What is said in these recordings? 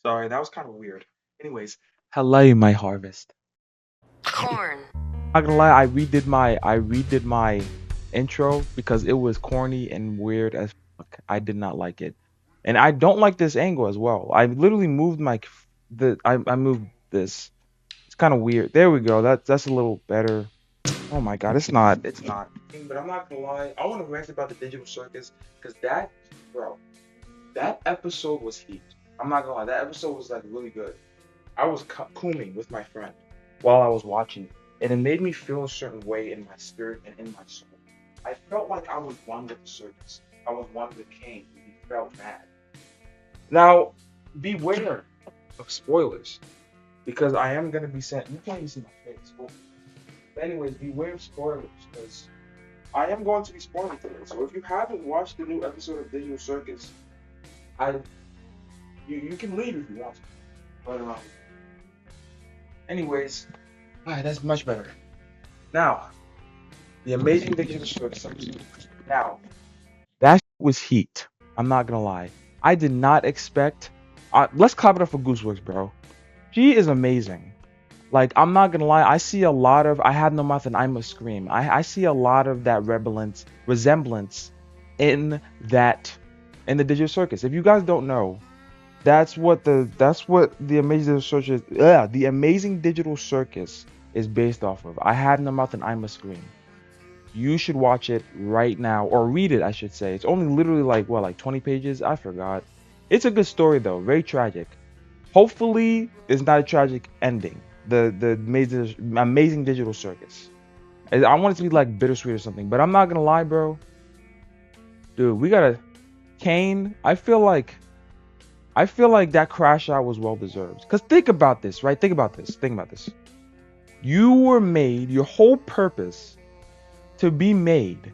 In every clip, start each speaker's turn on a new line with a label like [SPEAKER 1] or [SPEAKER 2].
[SPEAKER 1] Sorry, that was kind of weird. Anyways, hello, my harvest.
[SPEAKER 2] Corn.
[SPEAKER 1] Not gonna lie, I redid my intro because it was corny and weird as fuck. I did not like it, and I don't like this angle as well. I literally moved I moved this. It's kind of weird. There we go. That's a little better. Oh my god, it's not. But I'm not gonna lie. I want to rant about the digital circus because bro, that episode was heat. I'm not gonna lie. That episode was like really good. I was cooming with my friend while I was watching, and it made me feel a certain way in my spirit and in my soul. I felt like I was one with the circus. I was one with Kane. He felt mad. Now, beware of spoilers because I am gonna be sent. You can't even see my face. But anyways, beware of spoilers because I am going to be spoiling today. So if you haven't watched the new episode of Digital Circus, I you can leave if you want to. But anyways, that's much better. Now, the amazing Digital Circus episode. Now, that was heat. I'm not gonna lie. I did not expect. Let's clap it up for Gooseworks, bro. She is amazing. Like, I'm not gonna lie. I see a lot of. I have no mouth and I must scream. I see a lot of that resemblance in that in the Digital Circus. If you guys don't know, that's what the amazing circus. Yeah, the amazing Digital Circus is based off of. I have no mouth and I must scream. You should watch it right now or read it, I should say. It's only literally like what, like 20 pages? I forgot. It's a good story though, very tragic. Hopefully, it's not a tragic ending. The amazing Digital Circus. I want it to be like bittersweet or something, but I'm not gonna lie, bro. Dude, we gotta Kane. I feel like that crash out was well deserved. Cause think about this, right? Think about this. Think about this. You were made. Your whole purpose to be made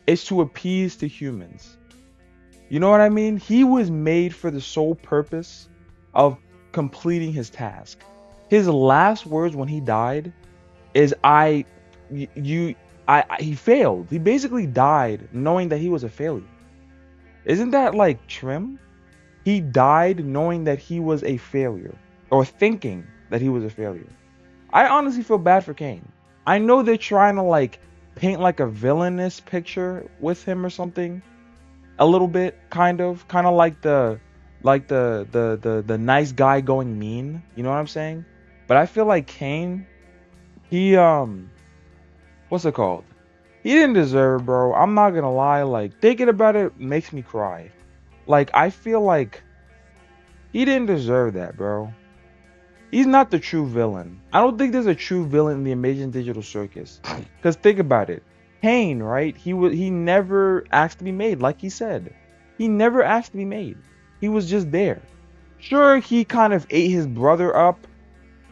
[SPEAKER 1] is to appease to humans. You know what I mean? He was made for the sole purpose of completing his task. His last words when he died is you he failed. He basically died knowing that he was a failure. Isn't that like trim? He died knowing that he was a failure or thinking that he was a failure. I honestly feel bad for Kane. I know they're trying to like paint like a villainous picture with him or something, a little bit, kind of like the nice guy going mean. You know what I'm saying? But I feel like Kane, he what's it called? He didn't deserve, bro. I'm not gonna lie. Like thinking about it makes me cry. Like I feel like he didn't deserve that, bro. He's not the true villain. I don't think there's a true villain in the Amazing Digital Circus. Cause think about it. Kane, right? He never asked to be made, like he said. He never asked to be made. He was just there. Sure, he kind of ate his brother up.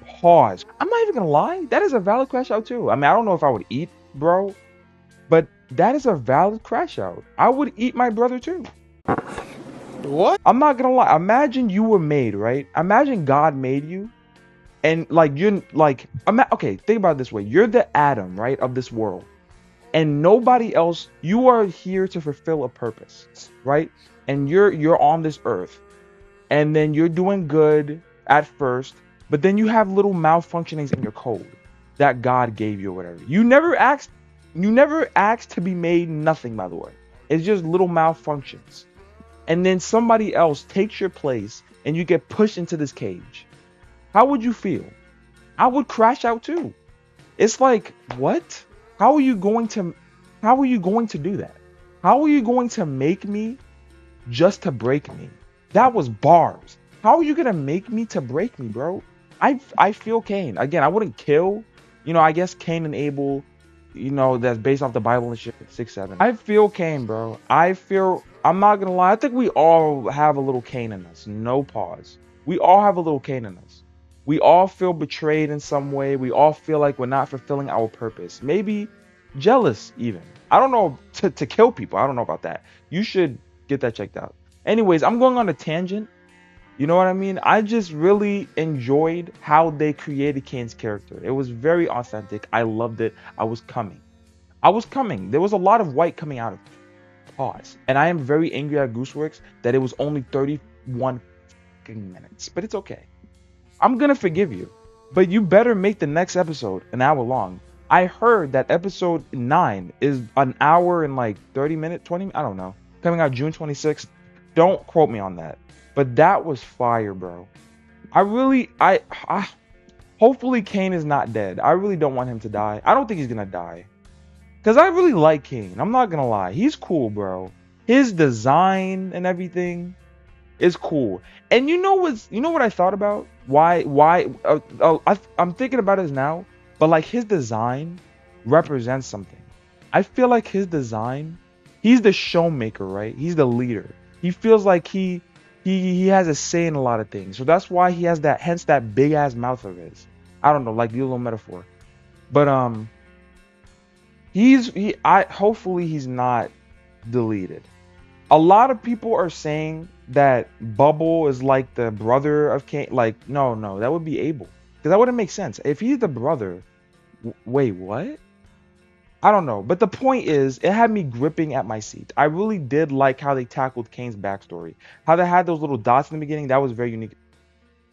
[SPEAKER 1] Pause. I'm not even gonna lie. That is a valid crash out too. I mean, I don't know if I would eat, bro, but that is a valid crash out. I would eat my brother too.
[SPEAKER 3] What?
[SPEAKER 1] I'm not gonna lie. Imagine you were made, right? Imagine God made you and like you're like okay, think about it this way. You're the atom, right, of this world, and nobody else. You are here to fulfill a purpose, right? And you're on this earth, and then you're doing good at first, but then you have little malfunctionings in your code that God gave you or whatever. You never asked to be made. Nothing, by the way. It's just little malfunctions, and then somebody else takes your place, and you get pushed into this cage. How would you feel? I would crash out too. It's like, what? How are you going to how are you going to do that? How are you going to make me just to break me? That was bars. How are you going to make me to break me, bro? I feel Cain. Again, I wouldn't kill. I guess Cain and Abel, that's based off the Bible and shit, 6-7. I feel Cain, bro. I'm not going to lie. I think we all have a little Cain in us. No pause. We all have a little Cain in us. We all feel betrayed in some way. We all feel like we're not fulfilling our purpose. Maybe jealous, even. I don't know, to kill people. I don't know about that. You should get that checked out. Anyways, I'm going on a tangent. You know what I mean? I just really enjoyed how they created Kane's character. It was very authentic. I loved it. I was coming. I was coming. There was a lot of white coming out of it. Pause. And I am very angry at Gooseworks that it was only 31. fucking minutes, but it's okay. I'm gonna forgive you, but you better make the next episode an hour long. I heard that episode 9 is an hour and like 30 minutes, 20, I don't know, coming out June 26th. Don't quote me on that, but that was fire, bro. I hopefully Kane is not dead. I really don't want him to die. I don't think he's gonna die. Cause I really like Kane. I'm not gonna lie. He's cool, bro. His design and everything is cool. And you know what I thought about? I'm thinking about it now, but like his design represents something. I feel like his design, he's the showmaker, right? He's the leader. He feels like he has a say in a lot of things. So that's why he has that, hence that big ass mouth of his. I don't know, like the little metaphor. But hopefully he's not deleted. A lot of people are saying that Bubble is like the brother of Kane. Like, no, that would be Abel. Because that wouldn't make sense. If he's the brother, wait, what? I don't know. But the point is, it had me gripping at my seat. I really did like how they tackled Kane's backstory. How they had those little dots in the beginning. That was very unique.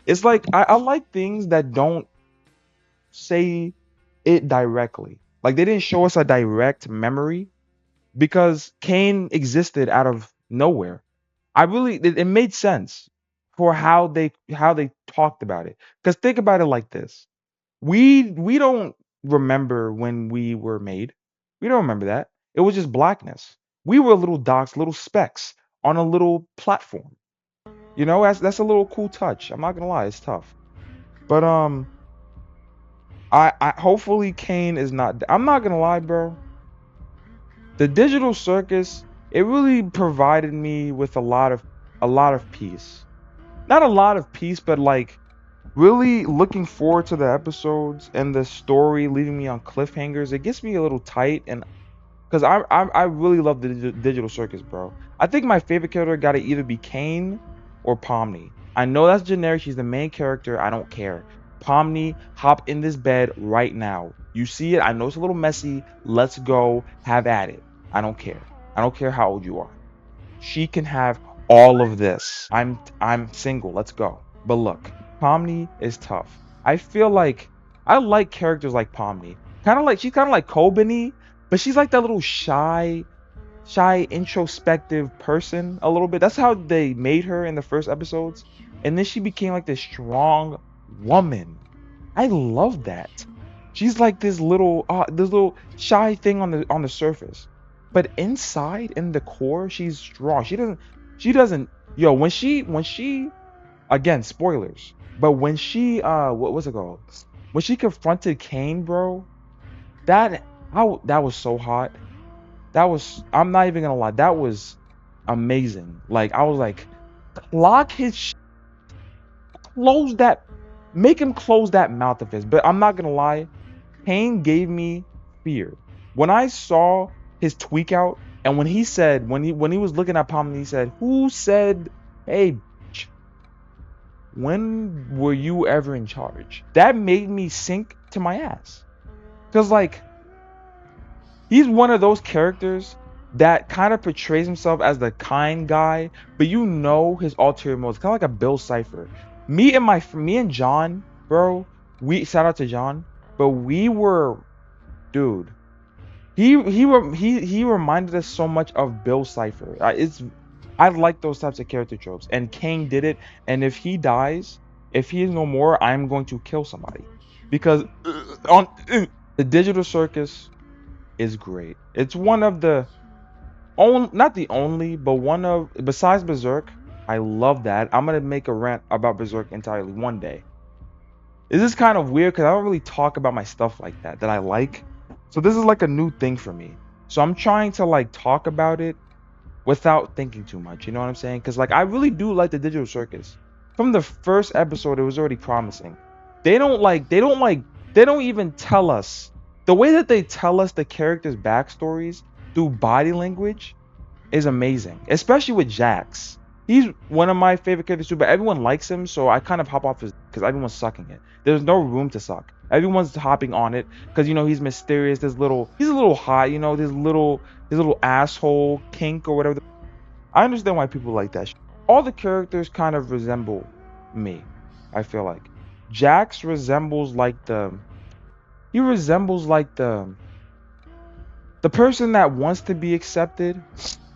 [SPEAKER 1] It's like, I like things that don't say it directly. Like, they didn't show us a direct memory because Kane existed out of nowhere. It made sense for how they talked about it. Because think about it like this: we don't remember when we were made. We don't remember that. It was just blackness. We were little dots, little specks on a little platform. You know, that's a little cool touch. I'm not gonna lie, it's tough. But I hopefully Kane is not. I'm not gonna lie, bro. The digital circus, it really provided me with a lot of peace. Not a lot of peace, but like really looking forward to the episodes and the story leaving me on cliffhangers. It gets me a little tight, and because I really love the digital circus, bro. I think my favorite character got to either be Kane or Pomni. I know that's generic. She's the main character. I don't care. Pomni, hop in this bed right now. You see it. I know it's a little messy. Let's go. Have at it. I don't care. I don't care how old you are. She can have all of this. I'm single. Let's go. But look, Pomni is tough. I feel like I like characters like Pomni. She's kind of like Kobani, but she's like that little shy, introspective person a little bit. That's how they made her in the first episodes, and then she became like this strong woman. I love that. She's like this little shy thing on the surface, but inside, in the core, she's strong. She doesn't. Yo, when she again, spoilers, but when she what was it called? When she confronted Kane, bro, that that was so hot. I'm not even gonna lie, that was amazing. Like, I was like, lock his close that, make him close that mouth of his. But I'm not gonna lie, Kane gave me fear when I saw his tweak out, and when he said, when he was looking at Palm, and he said, "Who said, hey, bitch, when were you ever in charge?" That made me sink to my ass, cause like, he's one of those characters that kind of portrays himself as the kind guy, but you know his ulterior motives, kind of like a Bill Cipher. Me and John, bro, we shout out to John, but we were, dude. He reminded us so much of Bill Cipher. I like those types of character tropes, and Kang did it. And if he dies, if he is no more, I'm going to kill somebody, because on the digital circus is great. It's one of the not the only, but one of, besides Berserk. I love that. I'm gonna make a rant about Berserk entirely one day. This is kind of weird because I don't really talk about my stuff like that I like. So this is like a new thing for me. So I'm trying to like talk about it without thinking too much. You know what I'm saying? Because like, I really do like the digital circus. From the first episode, it was already promising. They don't even tell us. The way that they tell us the characters' backstories through body language is amazing. Especially with Jax. He's one of my favorite characters too, but everyone likes him, so I kind of hop off his, because everyone's sucking it. There's no room to suck. Everyone's hopping on it because, you know, he's mysterious. He's a little hot, you know, his little asshole kink or whatever. I understand why people like that. All the characters kind of resemble me. I feel like Jax resembles like he resembles like the person that wants to be accepted,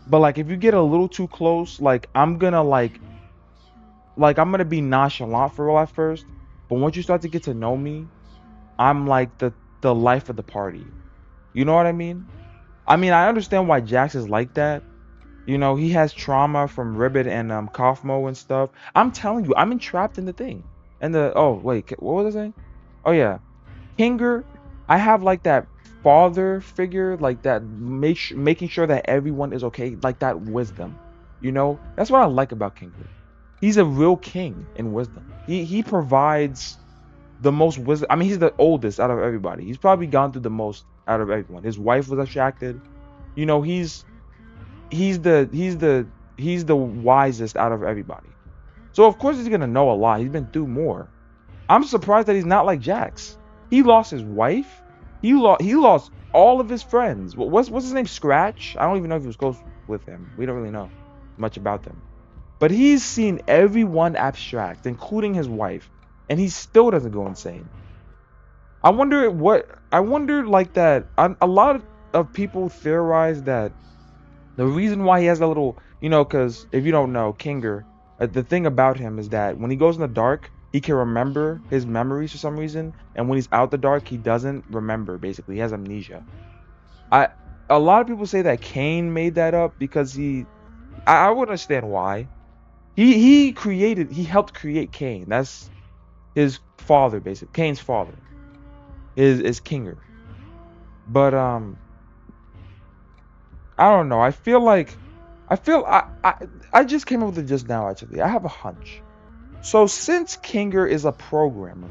[SPEAKER 1] but like if you get a little too close, like I'm gonna I'm gonna be nonchalant for real at first, but once you start to get to know me, I'm like the life of the party. You know what I mean? I mean, I understand why Jax is like that. You know, he has trauma from Ribbit and Kaufmo and stuff. I'm telling you, I'm entrapped in the thing. And the oh wait, what was I saying? Oh yeah, Kinger. I have like that father figure, like that making sure that everyone is okay, like that wisdom. You know, that's what I like about Kinger. He's a real king in wisdom. He provides the most wisdom. I mean, he's the oldest out of everybody. He's probably gone through the most out of everyone. His wife was attracted. You know, he's the he's the he's the wisest out of everybody. So of course he's gonna know a lot. He's been through more. I'm surprised that he's not like Jax. He lost his wife. He lost all of his friends. What's his name? Scratch. I don't even know if he was close with him. We don't really know much about them. But he's seen everyone abstract, including his wife, and he still doesn't go insane. I wonder like that. A lot of people theorize that the reason why he has that little, you know, because if you don't know, Kinger, the thing about him is that when he goes in the dark, he can remember his memories for some reason, and when he's out the dark, he doesn't remember. Basically, he has amnesia. I A lot of people say that Kane made that up because I would understand why. He helped create Kane. That's his father, basically. Kane's father is Kinger. But I don't know. I just came up with it just now. Actually, I have a hunch. So since Kinger is a programmer,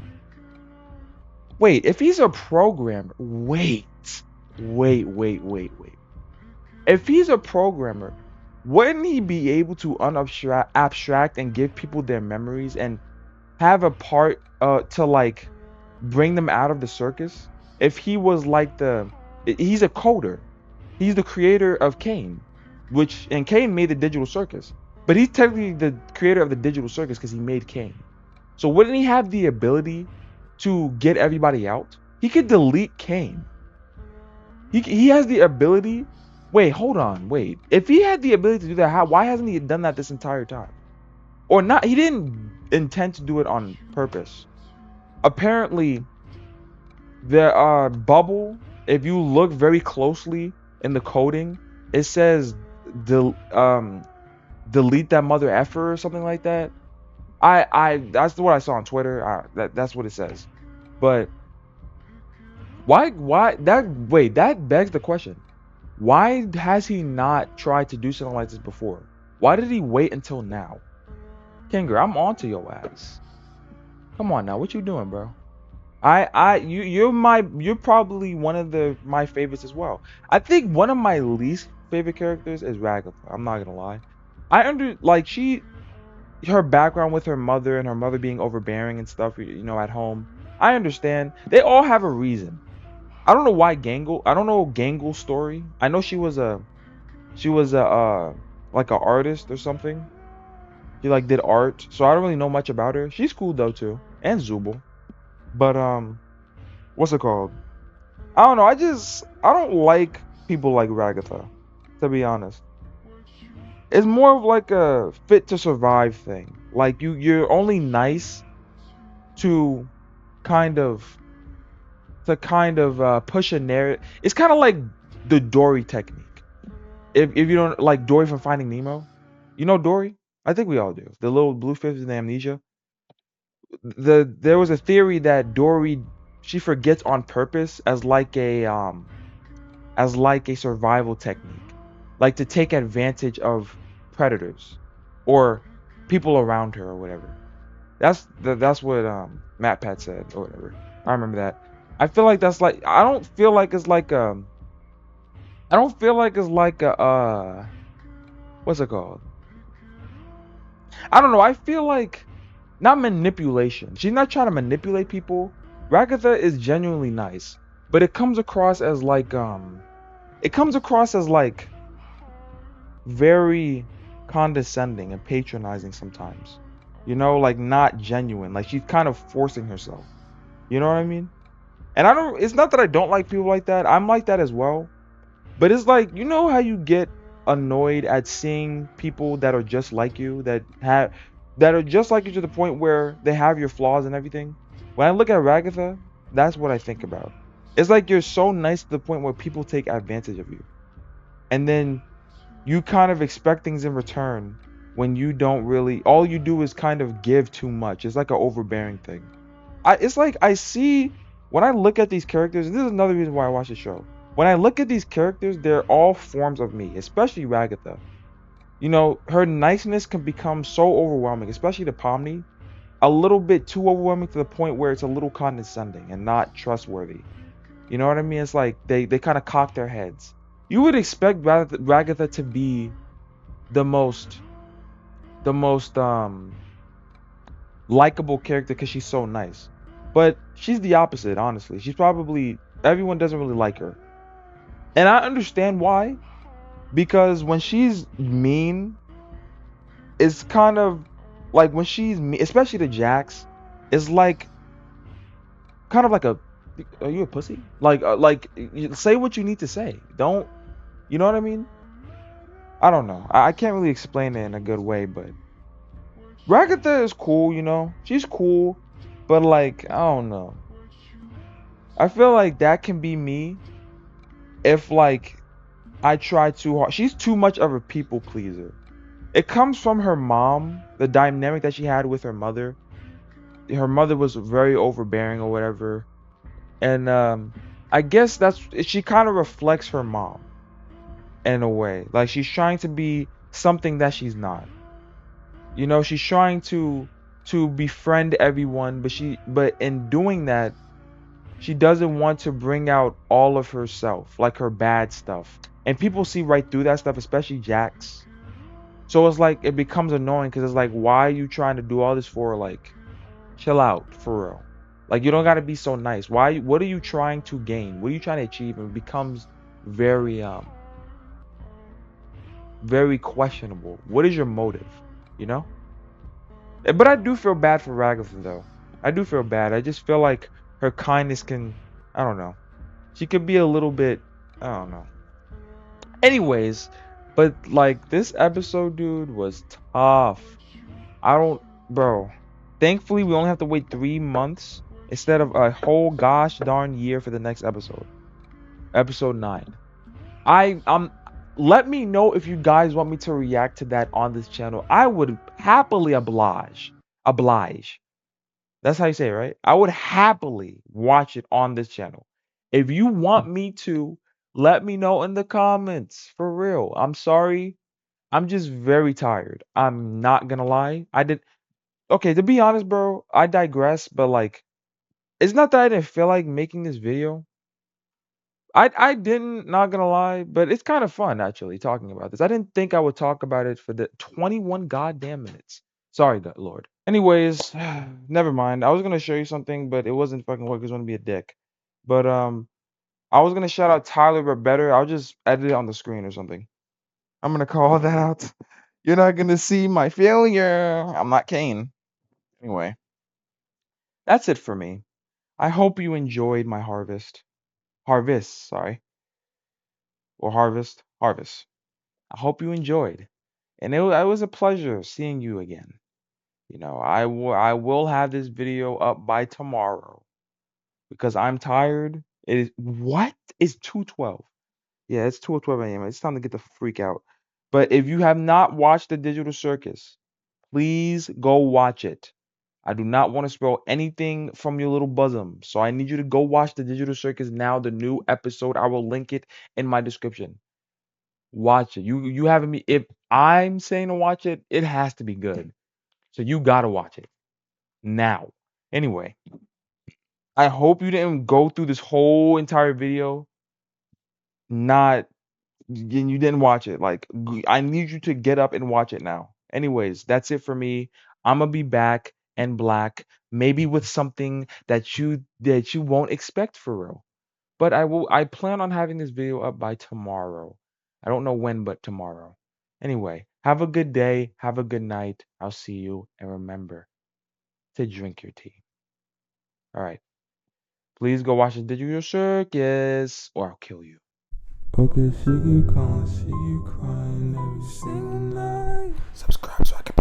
[SPEAKER 1] wait, if he's a programmer, wait. If he's a programmer, wouldn't he be able to abstract and give people their memories and have a part to like bring them out of the circus? If he was like he's a coder. He's the creator of Kane, and Kane made the digital circus. But he's technically the creator of the digital circus because he made Kane. So wouldn't he have the ability to get everybody out? He could delete Kane. He has the ability. Wait, hold on, wait. If he had the ability to do that, why hasn't he done that this entire time? Or not? He didn't intend to do it on purpose. Apparently, the bubble. If you look very closely in the coding, it says delete that mother effer or something like that. I that's what I saw on Twitter. That's what it says. But that begs the question. Why has he not tried to do something like this before? Why did he wait until now? Kinger, I'm on to your ass. Come on now, what you doing, bro? You're probably one of my favorites as well. I think one of my least favorite characters is Ragatha. I'm not gonna lie. Her background with her mother and her mother being overbearing and stuff, you know, at home. I understand. They all have a reason. I don't know why Gangle. I don't know Gangle's story. I know she was a like an artist or something. She like did art, so I don't really know much about her. She's cool though too, and Zubul. But what's it called? I don't know. I don't like people like Ragatha, to be honest. It's more of like a fit to survive thing. Like you're only nice to kind of push a narrative. It's kind of like the Dory technique. If you don't like Dory from Finding Nemo, you know Dory. I think we all do. The little blue fish with amnesia. There was a theory that Dory she forgets on purpose as like a survival technique, like to take advantage of predators or people around her or whatever. That's what Matt Pat said or whatever. I remember that. I feel like that's like I don't feel like it's like a what's it called? I don't know. I feel like not manipulation. She's not trying to manipulate people. Ragatha is genuinely nice, but it comes across as like very condescending and patronizing sometimes. like not genuine. Like she's kind of forcing herself. You know what I mean? And I don't, it's not that I don't like people like that. I'm like that as well. But it's like, how you get annoyed at seeing people that are just like you, that are just like you to the point where they have your flaws and everything. When I look at Ragatha, that's what I think about. It's like you're so nice to the point where people take advantage of you. And then you kind of expect things in return when you don't really, all you do is kind of give too much. It's like an overbearing thing. It's like I see when I look at these characters, and this is another reason why I watch the show. When I look at these characters, they're all forms of me, especially Ragatha. Her niceness can become so overwhelming, especially to Pomni, a little bit too overwhelming to the point where it's a little condescending and not trustworthy. You know what I mean? It's like they kind of cock their heads. You would expect Ragatha to be the most likable character because she's so nice. But she's the opposite, honestly. She's probably everyone doesn't really like her. And I understand why. Because when she's mean, it's kind of like when she's mean, especially to Jax, it's like kind of like are you a pussy? Like say what you need to say. Don't, you know what I mean? I don't know. I can't really explain it in a good way, but Ragatha is cool, She's cool, but like I don't know. I feel like that can be me if like I try too hard. She's too much of a people pleaser. It comes from her mom, the dynamic that she had with her mother. Her mother was very overbearing or whatever. And I guess she kind of reflects her mom in a way. Like she's trying to be something that she's not. She's trying to befriend everyone, but in doing that, she doesn't want to bring out all of herself, like her bad stuff. And people see right through that stuff, especially Jax. So it's like it becomes annoying because it's like, why are you trying to do all this for? Like, chill out, for real. Like you don't gotta be so nice. Why? What are you trying to gain? What are you trying to achieve? And it becomes very very questionable. What is your motive? You know? But I do feel bad for Ragatha though. I do feel bad. I just feel like her kindness can, I don't know. She could be a little bit, I don't know. Anyways, but like this episode, dude, was tough. I don't, bro. Thankfully, we only have to wait 3 months instead of a whole gosh darn year for the next episode. Episode 9. I'm let me know if you guys want me to react to that on this channel. I would happily oblige. Oblige. That's how you say it, right? I would happily watch it on this channel. If you want me to, let me know in the comments. For real. I'm sorry. I'm just very tired. I'm not gonna lie. I did Okay, to be honest, bro, I digress, but like it's not that I didn't feel like making this video. I didn't, not gonna lie, but it's kind of fun actually talking about this. I didn't think I would talk about it for the 21 goddamn minutes. Sorry, God, Lord. Anyways, never mind. I was gonna show you something, but it wasn't fucking work. It was gonna be a dick. But I was gonna shout out Tyler, but better. I'll just edit it on the screen or something. I'm gonna call that out. You're not gonna see my failure. I'm not Kane. Anyway, that's it for me. I hope you enjoyed my harvest. Harvest, sorry. Or harvest. Harvest. I hope you enjoyed. And it was a pleasure seeing you again. I will have this video up by tomorrow because I'm tired. It is what? It's 2:12. Yeah, it's 2:12 a.m. It's time to get the freak out. But if you have not watched the Digital Circus, please go watch it. I do not want to spoil anything from your little bosom. So I need you to go watch the Digital Circus now, the new episode. I will link it in my description. Watch it. You haven't me. If I'm saying to watch it, it has to be good. So you gotta watch it now. Anyway, I hope you didn't go through this whole entire video not and you didn't watch it. Like I need you to get up and watch it now. Anyways, that's it for me. I'm gonna be back and black, maybe with something that you won't expect for real. But I plan on having this video up by tomorrow. I don't know when, but tomorrow. Anyway, have a good day. Have a good night. I'll see you. And remember to drink your tea. All right. Please go watch the Digital Circus or I'll kill you.
[SPEAKER 3] Okay, she keep calling, she keep crying every single night. Subscribe so I can